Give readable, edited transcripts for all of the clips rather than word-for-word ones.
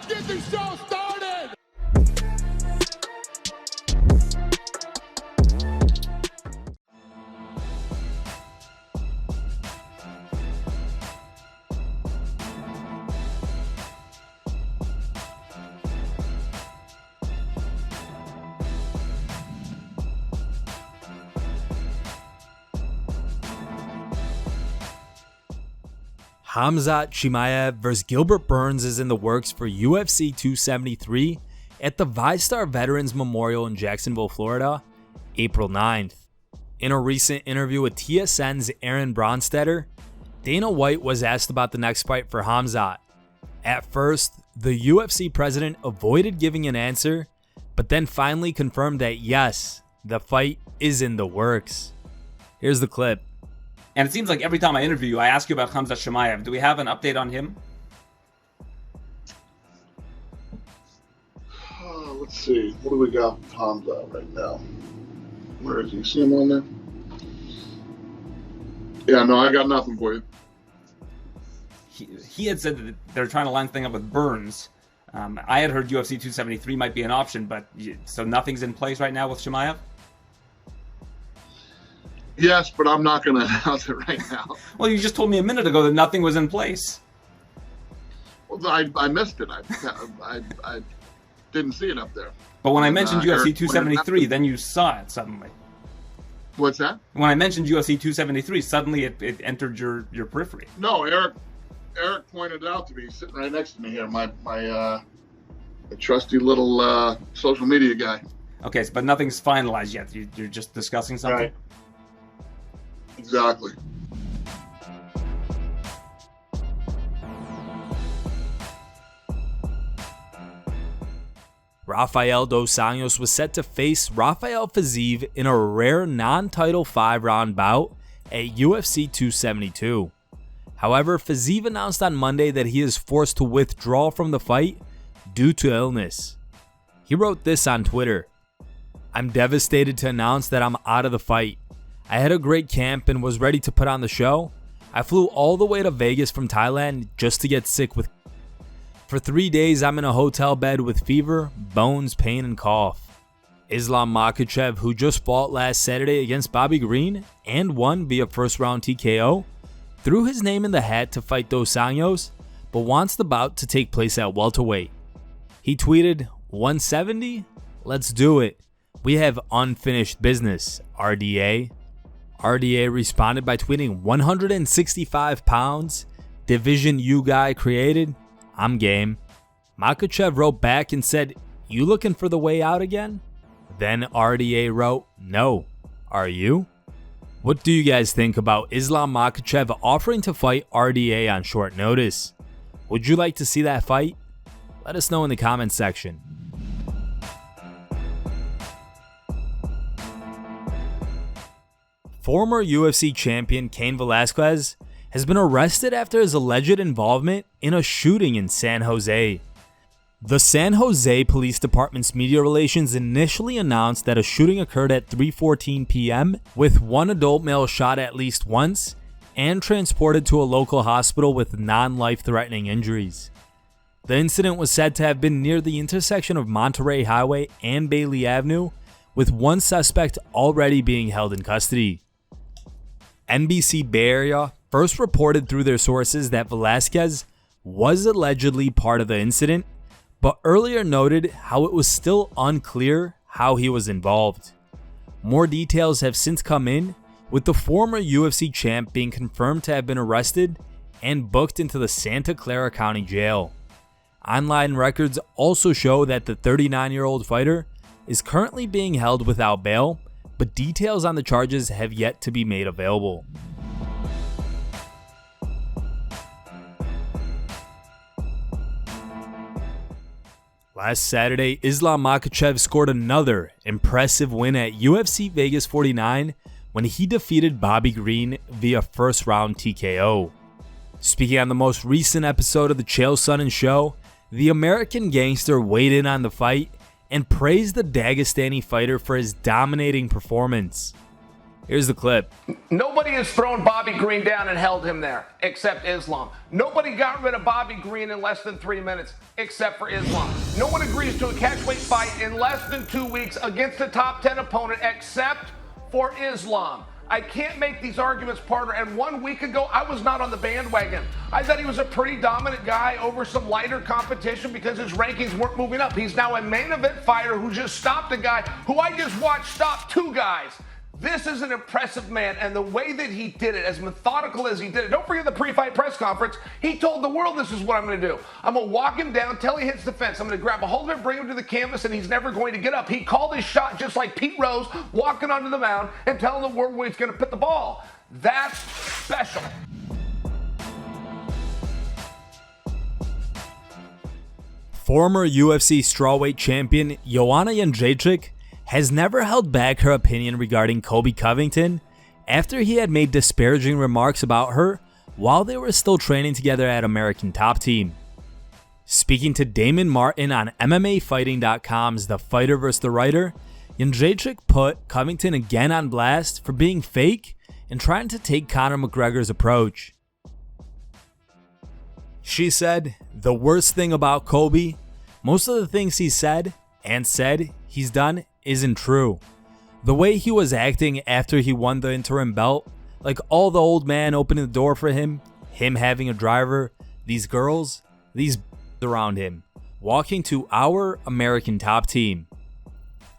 get the show started! Khamzat Chimaev vs. Gilbert Burns is in the works for UFC 273 at the VyStar Veterans Memorial in Jacksonville, Florida, April 9th. In a recent interview with TSN's Aaron Bronstetter, Dana White was asked about the next fight for Khamzat. At first, the UFC president avoided giving an answer, but then finally confirmed that yes, the fight is in the works. Here's the clip. And it seems like every time I interview you, I ask you about Khamzat Chimaev. Do we have an update on him? Let's see. What do we got with Khamzat right now? Where is he? See him on there? Yeah, no, I got nothing for you. He had said that they're trying to line thing up with Burns. I had heard UFC 273 might be an option, but so nothing's in place right now with Chimaev? Yes, but I'm not going to announce it right now. Well, you just told me a minute ago that nothing was in place. Well, I missed it. I didn't see it up there. But when I mentioned UFC 273, then you saw it suddenly. What's that? When I mentioned UFC 273, suddenly it entered your periphery. No, Eric pointed it out to me, sitting right next to me here, my trusty little social media guy. Okay, but nothing's finalized yet. You're just discussing something? Right. Exactly. Rafael dos Anjos was set to face Rafael Fiziev in a rare non-title 5-round bout at UFC 272. However, Fiziev announced on Monday that he is forced to withdraw from the fight due to illness. He wrote this on Twitter: "I'm devastated to announce that I'm out of the fight. I had a great camp and was ready to put on the show. I flew all the way to Vegas from Thailand just to get sick with. For 3 days, I'm in a hotel bed with fever, bones, pain, and cough." Islam Makhachev, who just fought last Saturday against Bobby Green and won via first-round TKO, threw his name in the hat to fight Dos Anjos, but wants the bout to take place at welterweight. He tweeted, "170? Let's do it. We have unfinished business, RDA." RDA responded by tweeting, "165 pounds, Division U guy created, I'm game." Makhachev wrote back and said, "You looking for the way out again?" Then RDA wrote, "No, are you?" What do you guys think about Islam Makhachev offering to fight RDA on short notice? Would you like to see that fight? Let us know in the comments section. Former UFC champion Cain Velasquez has been arrested after his alleged involvement in a shooting in San Jose. The San Jose Police Department's media relations initially announced that a shooting occurred at 3:14 p.m. with one adult male shot at least once and transported to a local hospital with non-life-threatening injuries. The incident was said to have been near the intersection of Monterey Highway and Bailey Avenue, with one suspect already being held in custody. NBC Bay Area first reported through their sources that Velasquez was allegedly part of the incident, but earlier noted how it was still unclear how he was involved. More details have since come in, with the former UFC champ being confirmed to have been arrested and booked into the Santa Clara County Jail. Online records also show that the 39-year-old fighter is currently being held without bail, but details on the charges have yet to be made available. Last Saturday, Islam Makhachev scored another impressive win at UFC Vegas 49 when he defeated Bobby Green via first-round TKO. Speaking on the most recent episode of the Chael Sonnen show, the American gangster weighed in on the fight and praised the Dagestani fighter for his dominating performance. Here's the clip. Nobody has thrown Bobby Green down and held him there, except Islam. Nobody got rid of Bobby Green in less than 3 minutes, except for Islam. No one agrees to a catchweight fight in less than 2 weeks against a top 10 opponent, except for Islam. I can't make these arguments, partner. And 1 week ago, I was not on the bandwagon. I thought he was a pretty dominant guy over some lighter competition because his rankings weren't moving up. He's now a main event fighter who just stopped a guy who I just watched stop 2 guys. This is an impressive man, and the way that he did it, as methodical as he did it, don't forget the pre-fight press conference, he told the world this is what I'm going to do. I'm going to walk him down till he hits the fence. I'm going to grab a hold of him, bring him to the canvas, and he's never going to get up. He called his shot just like Pete Rose walking onto the mound and telling the world where he's going to put the ball. That's special. Former UFC strawweight champion JOANNA JEDRZEJCZYK has never held back her opinion regarding Colby Covington after he had made disparaging remarks about her while they were still training together at American Top Team. Speaking to Damon Martin on MMAfighting.com's The Fighter vs. The Writer, JEDRZEJCZYK put Covington again on blast for being fake and trying to take Conor McGregor's approach. She said, "The worst thing about Colby, most of the things he said and said he's done isn't true. The way he was acting after he won the interim belt, like all the old man opening the door for him having a driver, these girls, these around him, walking to our American Top Team.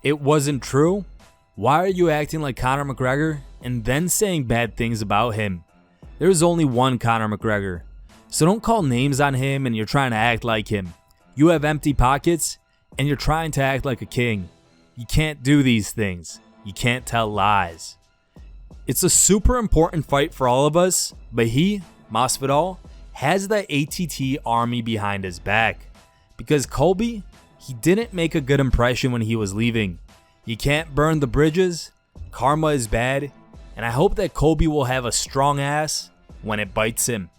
It wasn't true? Why are you acting like Conor McGregor and then saying bad things about him? There's only one Conor McGregor, so don't call names on him and you're trying to act like him. You have empty pockets and you're trying to act like a king. You can't do these things. You can't tell lies. It's a super important fight for all of us, but he, Masvidal, has the ATT army behind his back. Because Colby, he didn't make a good impression when he was leaving. You can't burn the bridges, karma is bad, and I hope that Colby will have a strong ass when it bites him."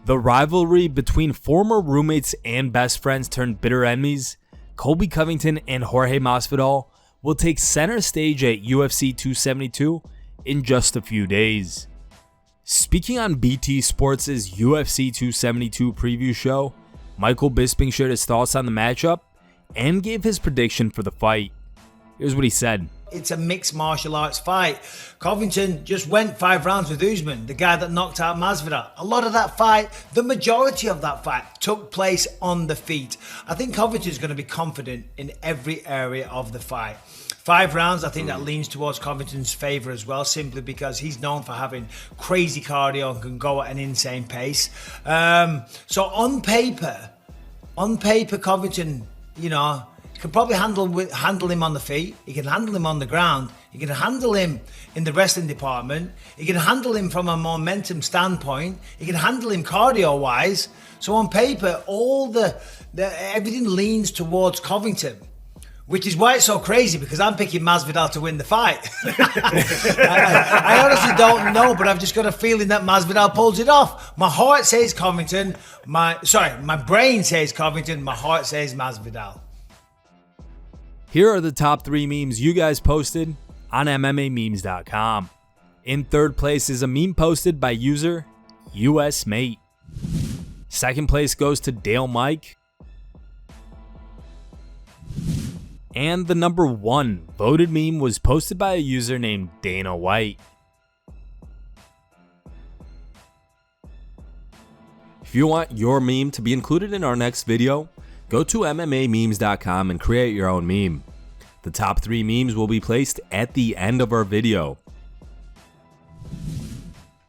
The rivalry between former roommates and best friends turned bitter enemies, Colby Covington and Jorge Masvidal, will take center stage at UFC 272 in just a few days. Speaking on BT Sports' UFC 272 preview show, Michael Bisping shared his thoughts on the matchup and gave his prediction for the fight. Here's what he said. It's a mixed martial arts fight. Covington just went 5 rounds with Usman, the guy that knocked out Masvidal. A lot of that fight, the majority of that fight, took place on the feet. I think Covington's going to be confident in every area of the fight. 5 rounds, I think that leans towards Covington's favour as well, simply because he's known for having crazy cardio and can go at an insane pace. So on paper, Covington, can probably handle him on the feet. He can handle him on the ground. He can handle him in the wrestling department. He can handle him from a momentum standpoint. He can handle him cardio-wise. So on paper, everything leans towards Covington, which is why it's so crazy, because I'm picking Masvidal to win the fight. I honestly don't know, but I've just got a feeling that Masvidal pulls it off. My heart says Covington. My brain says Covington. My heart says Masvidal. Here are the top 3 memes you guys posted on MMAmemes.com. In third place is a meme posted by user USMate. Second place goes to Dale Mike. And the number 1 voted meme was posted by a user named Dana White. If you want your meme to be included in our next video, go to MMAmemes.com and create your own meme. The top 3 memes will be placed at the end of our video.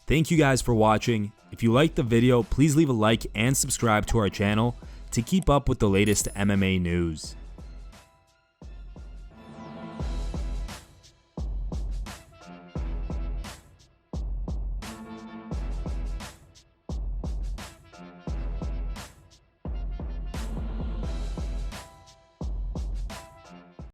Thank you guys for watching. If you liked the video, please leave a like and subscribe to our channel to keep up with the latest MMA news.